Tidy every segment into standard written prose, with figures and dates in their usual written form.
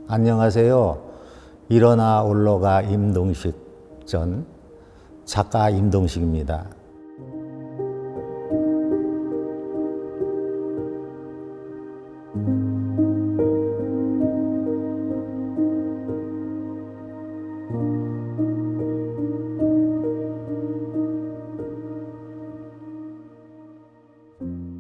안녕하세요. 일어나 올러가 임동식 전 작가 임동식입니다.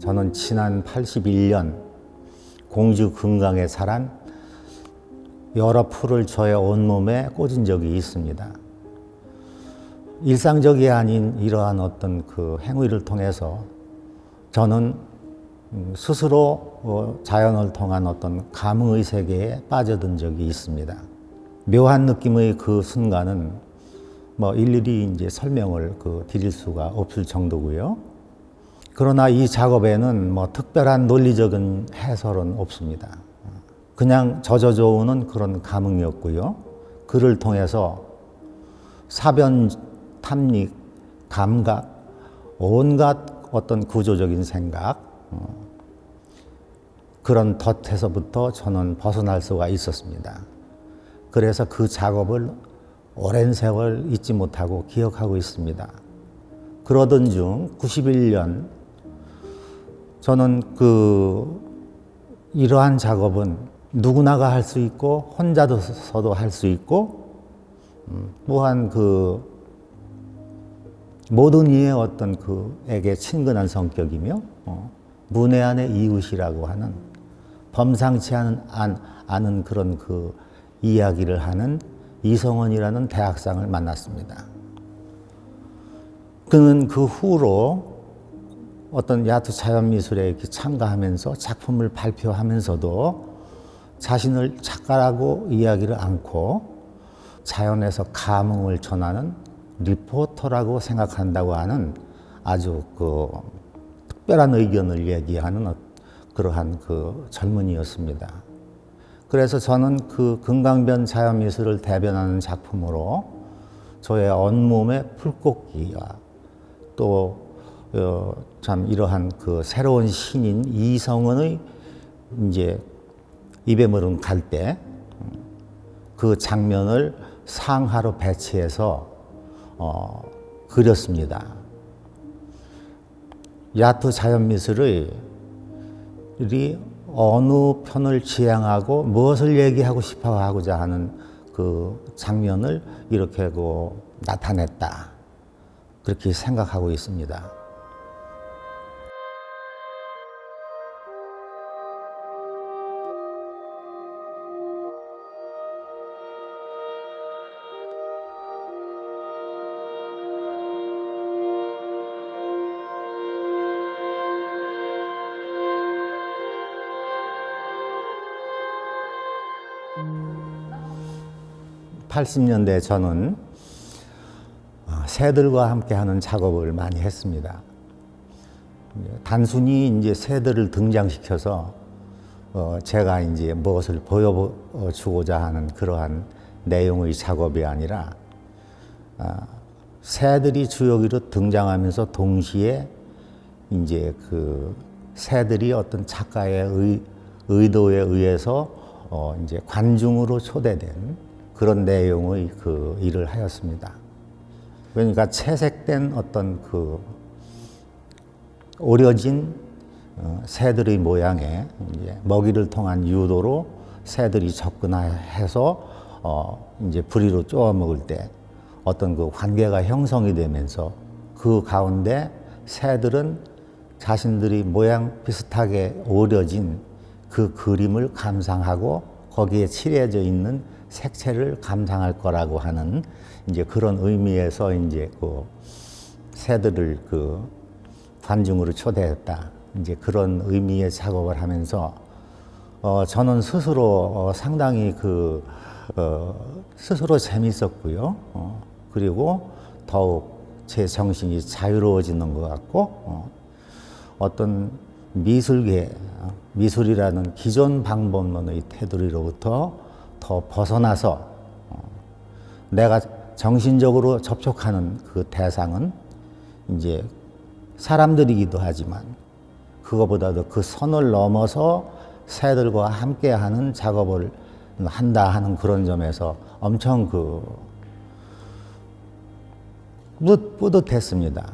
저는 지난 81년 공주 금강에 살한 여러 풀을 저의 온몸에 꽂은 적이 있습니다. 일상적이 아닌 이러한 어떤 그 행위를 통해서 저는 스스로 자연을 통한 어떤 감흥의 세계에 빠져든 적이 있습니다. 묘한 느낌의 그 순간은 일일이 이제 설명을 드릴 수가 없을 정도고요. 그러나 이 작업에는 특별한 논리적인 해설은 없습니다. 그냥 젖어져오는 그런 감흥이었고요. 그를 통해서 사변, 탐닉, 감각, 온갖 어떤 구조적인 생각, 그런 덫에서부터 저는 벗어날 수가 있었습니다. 그래서 그 작업을 오랜 세월 잊지 못하고 기억하고 있습니다. 그러던 중 91년 저는 이러한 작업은 누구나가 할 수 있고 혼자서도 할 수 있고 또한 모든 이의 어떤 에게 친근한 성격이며 문외한의 이웃이라고 하는 범상치 않은 그런 이야기를 하는 이성원이라는 대학상을 만났습니다. 그는 그 후로 어떤 야투 자연미술에 이렇게 참가하면서 작품을 발표하면서도 자신을 작가라고 이야기를 않고 자연에서 감흥을 전하는 리포터라고 생각한다고 하는 아주 특별한 의견을 얘기하는 그러한 젊은이였습니다. 그래서 저는 금강변 자연미술을 대변하는 작품으로 저의 온몸의 풀꽃기와 또 참 이러한 새로운 신인 이성원의 이제 입에 물은 갈대 그 장면을 상하로 배치해서 그렸습니다. 야투 자연미술의 어느 편을 지향하고 무엇을 얘기하고 싶어 하고자 하는 그 장면을 이렇게 나타냈다. 그렇게 생각하고 있습니다. (80년대) 저는 새들과 함께하는 작업을 많이 했습니다. 단순히 이제 새들을 등장시켜서 제가 이제 무엇을 보여주고자 하는 그러한 내용의 작업이 아니라 새들이 주요기로 등장하면서 동시에 이제 새들이 어떤 작가의 의도에 의해서 이제 관중으로 초대된 그런 내용의 일을 하였습니다. 그러니까 채색된 어떤 오려진 새들의 모양에 이제 먹이를 통한 유도로 새들이 접근해서 이제 부리로 쪼아 먹을 때 어떤 관계가 형성이 되면서 그 가운데 새들은 자신들이 모양 비슷하게 오려진 그 그림을 감상하고 거기에 칠해져 있는 색채를 감상할 거라고 하는 이제 그런 의미에서 이제 새들을 관중으로 초대했다. 이제 그런 의미의 작업을 하면서 저는 스스로 상당히 스스로 재밌었고요. 그리고 더욱 제 정신이 자유로워지는 것 같고 어떤 미술이라는 기존 방법론의 테두리로부터 더 벗어나서 내가 정신적으로 접촉하는 그 대상은 이제 사람들이기도 하지만 그거보다도 그 선을 넘어서 새들과 함께하는 작업을 한다 하는 그런 점에서 엄청 뿌듯했습니다.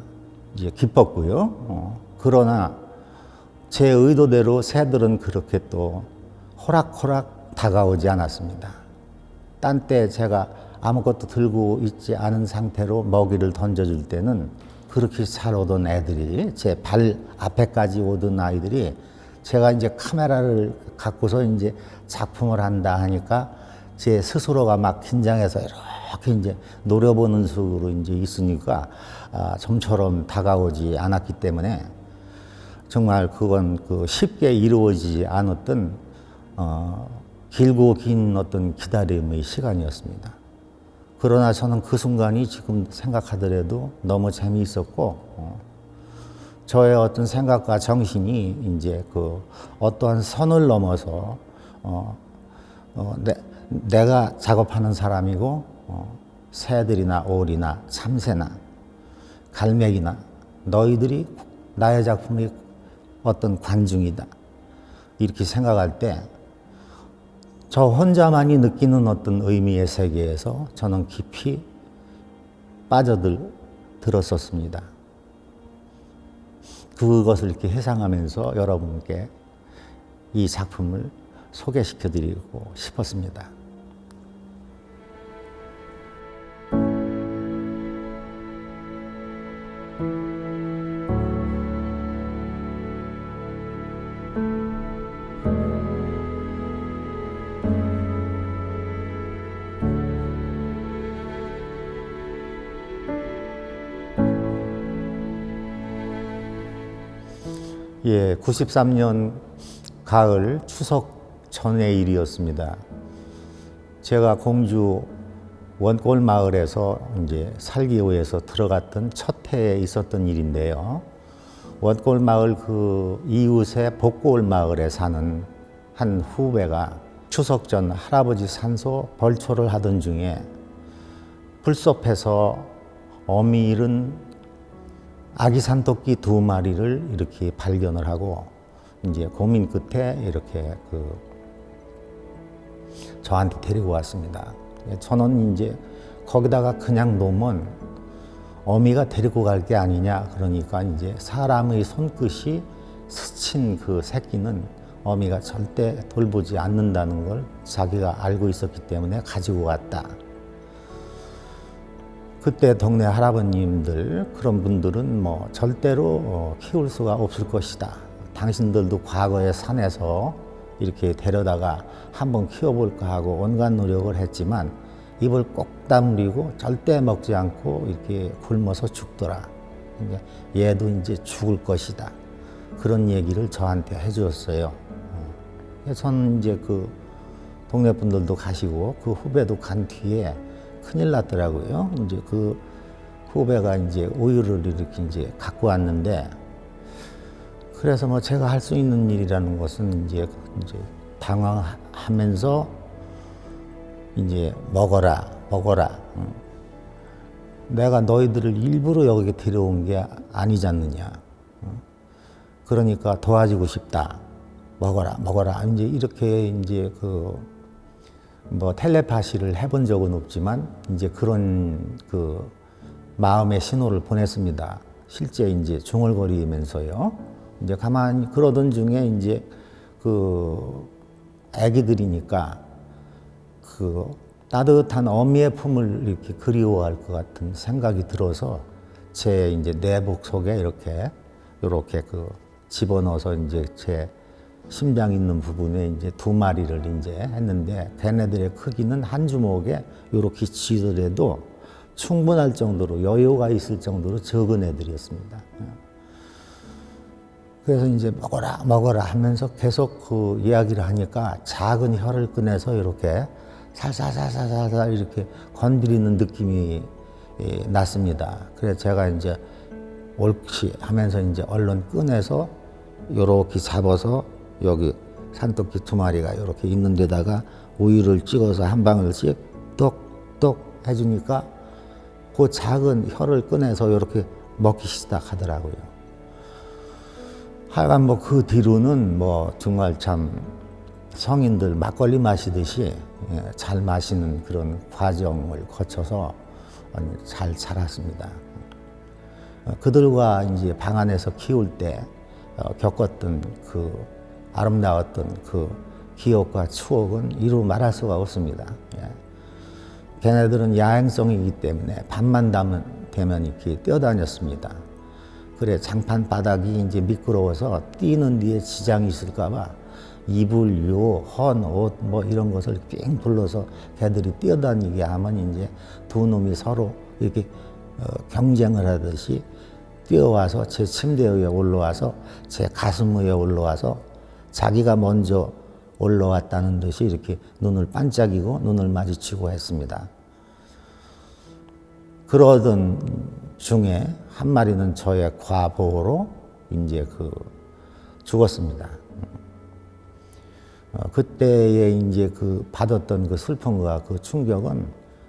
이제 기뻤고요. 그러나 제 의도대로 새들은 그렇게 또 호락호락 다가오지 않았습니다. 딴 때 제가 아무것도 들고 있지 않은 상태로 먹이를 던져줄 때는 그렇게 잘 오던 애들이 제 발 앞에까지 오던 아이들이 제가 이제 카메라를 갖고서 이제 작품을 한다 하니까 제 스스로가 막 긴장해서 이렇게 이제 노려보는 식으로 이제 있으니까 좀처럼 다가오지 않았기 때문에 정말 그건 쉽게 이루어지지 않았던 길고 긴 어떤 기다림의 시간이었습니다. 그러나 저는 그 순간이 지금 생각하더라도 너무 재미있었고, 저의 어떤 생각과 정신이 이제 어떠한 선을 넘어서, 내가 작업하는 사람이고, 새들이나 오리나 참새나 갈매기나 너희들이 나의 작품이 어떤 관중이다. 이렇게 생각할 때, 저 혼자만이 느끼는 어떤 의미의 세계에서 저는 깊이 빠져들었었습니다. 그것을 이렇게 회상하면서 여러분께 이 작품을 소개시켜 드리고 싶었습니다. 예, 93년 가을 추석 전의 일이었습니다. 제가 공주 원골 마을에서 이제 살기 위해서 들어갔던 첫 해에 있었던 일인데요. 원골 마을 그 이웃의 복골 마을에 사는 한 후배가 추석 전 할아버지 산소 벌초를 하던 중에 불섭해서 어미 잃은 아기 산토끼 2마리를 이렇게 발견을 하고 이제 고민 끝에 이렇게 저한테 데리고 왔습니다. 저는 이제 거기다가 그냥 놓으면 어미가 데리고 갈 게 아니냐, 그러니까 이제 사람의 손끝이 스친 그 새끼는 어미가 절대 돌보지 않는다는 걸 자기가 알고 있었기 때문에 가지고 왔다. 그때 동네 할아버님들 그런 분들은 뭐 절대로 키울 수가 없을 것이다. 당신들도 과거에 산에서 이렇게 데려다가 한번 키워볼까 하고 온갖 노력을 했지만 입을 꼭 다물고 절대 먹지 않고 이렇게 굶어서 죽더라. 얘도 이제 죽을 것이다. 그런 얘기를 저한테 해주었어요. 저는 이제 그 동네 분들도 가시고 그 후배도 간 뒤에 큰일 났더라고요. 이제 그 후배가 이제 우유를 이렇게 이제 갖고 왔는데, 그래서 뭐 제가 할 수 있는 일이라는 것은 이제 당황하면서 이제 먹어라. 내가 너희들을 일부러 여기 데려온 게 아니지 않느냐. 그러니까 도와주고 싶다. 먹어라. 이제 이렇게 이제 뭐 텔레파시를 해본 적은 없지만 이제 그런 마음의 신호를 보냈습니다. 실제 이제 중얼거리면서요. 이제 가만히 그러던 중에 이제 애기들이니까 따뜻한 어미의 품을 이렇게 그리워할 것 같은 생각이 들어서 제 이제 내복 속에 이렇게 집어넣어서 이제 제 심장 있는 부분에 이제 2마리를 이제 했는데, 걔네들의 크기는 한 주먹에 이렇게 쥐더라도 충분할 정도로 여유가 있을 정도로 적은 애들이었습니다. 그래서 이제 먹어라 하면서 계속 이야기를 하니까 작은 혀를 꺼내서 이렇게 살살살살살 이렇게 건드리는 느낌이 났습니다. 그래서 제가 이제 옳지 하면서 이제 얼른 꺼내서 이렇게 잡아서 여기 산토끼 2마리가 이렇게 있는 데다가 우유를 찍어서 한 방울씩 똑똑 해주니까 그 작은 혀를 꺼내서 이렇게 먹기 시작하더라고요. 하여간 뭐 그 뒤로는 뭐 정말 참 성인들 막걸리 마시듯이 잘 마시는 그런 과정을 거쳐서 잘 자랐습니다. 그들과 이제 방 안에서 키울 때 겪었던 그 아름다웠던 그 기억과 추억은 이루 말할 수가 없습니다. 걔네들은 야행성이기 때문에 밤만 되면 이렇게 뛰어다녔습니다. 그래 장판 바닥이 이제 미끄러워서 뛰는 뒤에 지장이 있을까봐 이불, 요, 헌, 옷 뭐 이런 것을 삥 둘러서 걔들이 뛰어다니게 하면 이제 두 놈이 서로 이렇게 경쟁을 하듯이 뛰어와서 제 침대 위에 올라와서 제 가슴 위에 올라와서 자기가 먼저 올라왔다는 듯이 이렇게 눈을 반짝이고 눈을 마주치고 했습니다. 그러던 중에 한 마리는 저의 과보로 이제 죽었습니다. 그때에 이제 받았던 그 슬픔과 그 충격은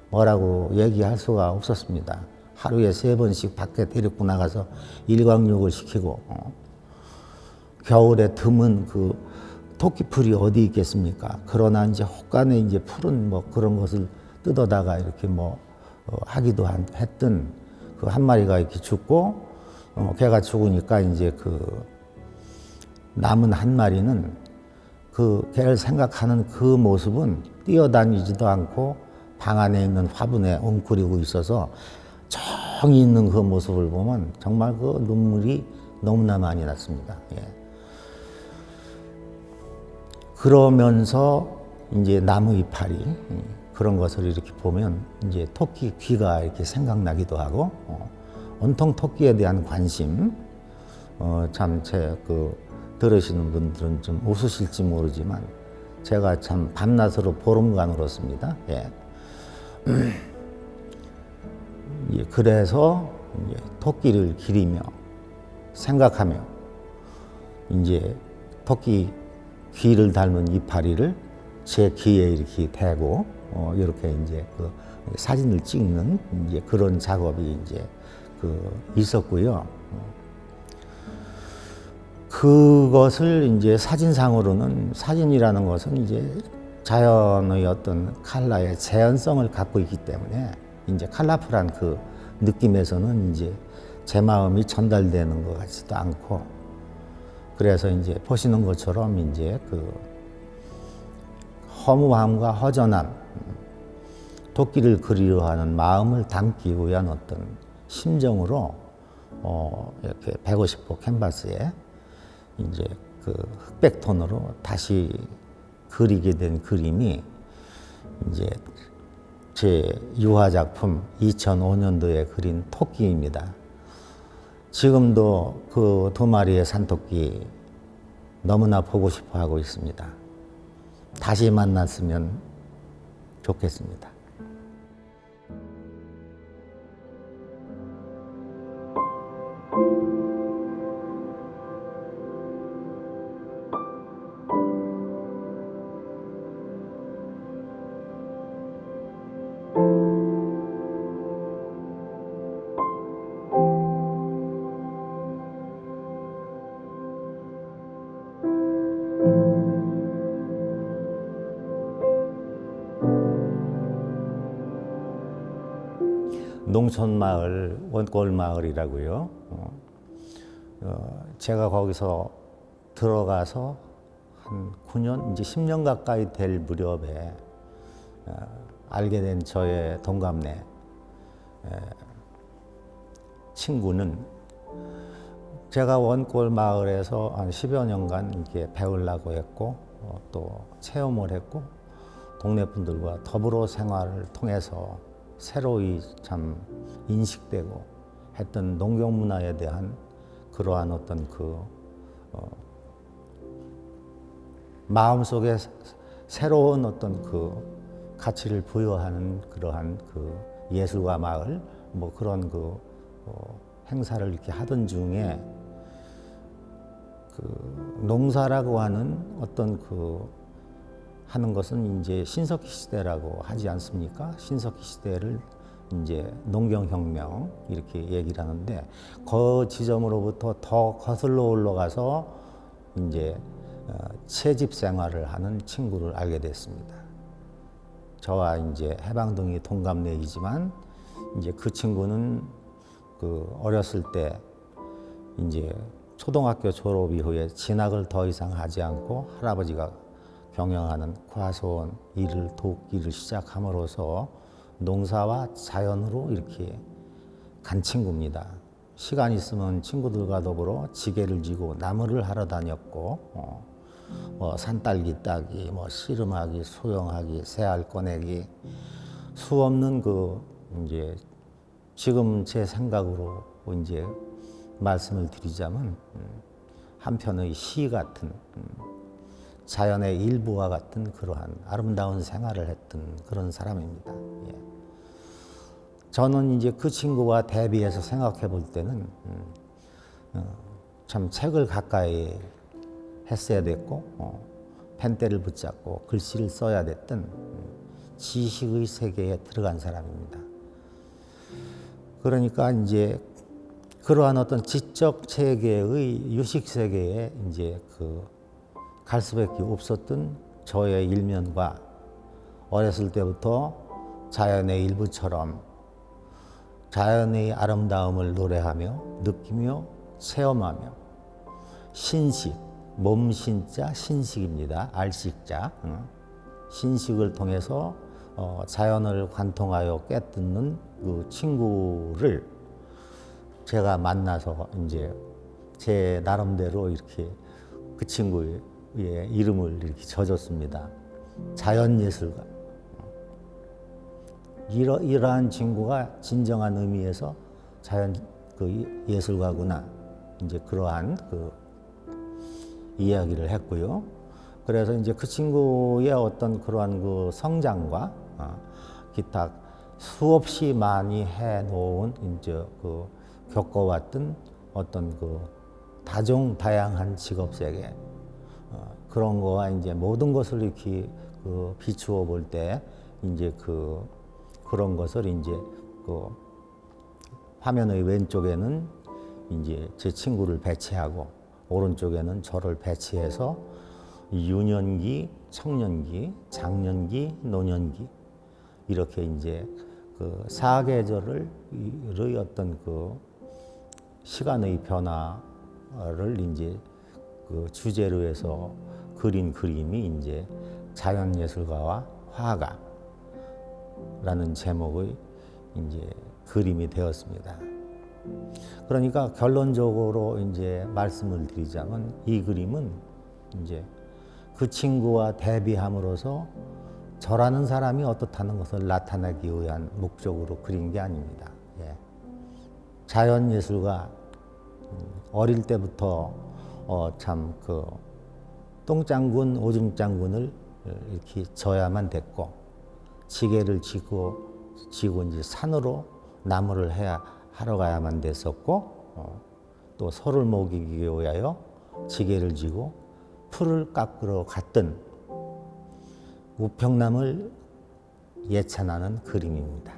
뭐라고 얘기할 수가 없었습니다. 하루에 3번씩 밖에 데리고 나가서 일광욕을 시키고, 겨울에 드문 토끼풀이 어디 있겠습니까? 그러나 이제 혹간에 이제 푸른 뭐 그런 것을 뜯어다가 이렇게 하기도 했던 그 한 마리가 이렇게 죽고, 걔가 죽으니까 이제 남은 한 마리는 걔를 생각하는 그 모습은 뛰어다니지도 않고 방 안에 있는 화분에 웅크리고 있어서 정이 있는 그 모습을 보면 정말 그 눈물이 너무나 많이 났습니다. 그러면서 이제 나무 이파리 그런 것을 이렇게 보면 이제 토끼 귀가 이렇게 생각나기도 하고 온통 토끼에 대한 관심 참 들으시는 분들은 좀 웃으실지 모르지만 제가 참 밤낮으로 보름간 울었습니다. 그래서 이제 토끼를 기리며 생각하며 이제 토끼 귀를 닮은 이파리를 제 귀에 이렇게 대고 이렇게 이제 사진을 찍는 이제 그런 작업이 이제 있었고요. 그것을 이제 사진상으로는 사진이라는 것은 이제 자연의 어떤 컬러의 재현성을 갖고 있기 때문에 이제 컬러풀한 그 느낌에서는 이제 제 마음이 전달되는 것 같지도 않고 그래서 이제 보시는 것처럼 이제 허무함과 허전함, 토끼를 그리려 하는 마음을 담기 위한 어떤 심정으로 이렇게 150호 캔버스에 이제 흑백 톤으로 다시 그리게 된 그림이 이제 제 유화 작품 2005년도에 그린 토끼입니다. 지금도 그 2마리의 산토끼 너무나 보고 싶어 하고 있습니다. 다시 만났으면 좋겠습니다. 농촌마을, 원골마을이라고요. 제가 거기서 들어가서 한 9년, 이제 10년 가까이 될 무렵에 알게 된 저의 동갑내 친구는 제가 원골마을에서 한 10여 년간 이렇게 배우려고 했고 또 체험을 했고 동네 분들과 더불어 생활을 통해서 새로이 참 인식되고 했던 농경 문화에 대한 그러한 어떤 마음속에 새로운 어떤 가치를 부여하는 그러한 예술과 마을 뭐 그런 행사를 이렇게 하던 중에 농사라고 하는 어떤 하는 것은 이제 신석기 시대라고 하지 않습니까? 신석기 시대를 이제 농경혁명 이렇게 얘기를 하는데 그 지점으로부터 더 거슬러 올라가서 이제 채집 생활을 하는 친구를 알게 됐습니다. 저와 이제 해방동이 동갑내이지만 이제 그 친구는 그 어렸을 때 이제 초등학교 졸업 이후에 진학을 더 이상 하지 않고 할아버지가 경영하는 과수원 일을 돕기를 시작함으로써 농사와 자연으로 이렇게 간 친구입니다. 시간 있으면 친구들과 더불어 지게를 지고 나무를 하러 다녔고, 뭐 산딸기 따기, 뭐 씨름하기, 수영하기, 새알 꺼내기, 수 없는 그 이제 지금 제 생각으로 이제 말씀을 드리자면 한편의 시 같은 자연의 일부와 같은 그러한 아름다운 생활을 했던 그런 사람입니다. 예. 저는 이제 그 친구와 대비해서 생각해 볼 때는 참 책을 가까이 했어야 됐고 펜대를 붙잡고 글씨를 써야 됐던 지식의 세계에 들어간 사람입니다. 그러니까 이제 그러한 어떤 지적 체계의 유식 세계에 이제 갈 수밖에 없었던 저의 일면과 어렸을 때부터 자연의 일부처럼 자연의 아름다움을 노래하며 느끼며 체험하며 신식, 몸신자 신식입니다. 알식자. 신식을 통해서 자연을 관통하여 깨닫는 그 친구를 제가 만나서 이제 제 나름대로 이렇게 그 친구의 이름을 이렇게 져줬습니다. 자연예술가. 이러한 친구가 진정한 의미에서 자연 예술가구나. 이제 그러한 이야기를 했고요. 그래서 이제 그 친구의 어떤 그러한 성장과 기타 수없이 많이 해놓은 이제 겪어왔던 어떤 다양한 직업 세계 그런 거와 이제 모든 것을 이렇게 비추어 볼 때 이제 그런 것을 이제 화면의 왼쪽에는 이제 제 친구를 배치하고 오른쪽에는 저를 배치해서 유년기, 청년기, 장년기, 노년기 이렇게 이제 사계절의 어떤 시간의 변화를 이제 주제로 해서 그린 그림이 이제 자연예술가와 화가라는 제목의 이제 그림이 되었습니다. 그러니까 결론적으로 이제 말씀을 드리자면 이 그림은 이제 그 친구와 대비함으로써 저라는 사람이 어떻다는 것을 나타내기 위한 목적으로 그린 게 아닙니다. 예. 자연예술가 어릴 때부터 참 똥장군, 오줌장군을 이렇게 져야만 됐고 지게를 지고 이제 산으로 나무를 하러 가야만 됐었고 또 소를 먹이기 위하여 지게를 지고 풀을 깎으러 갔던 우평남을 예찬하는 그림입니다.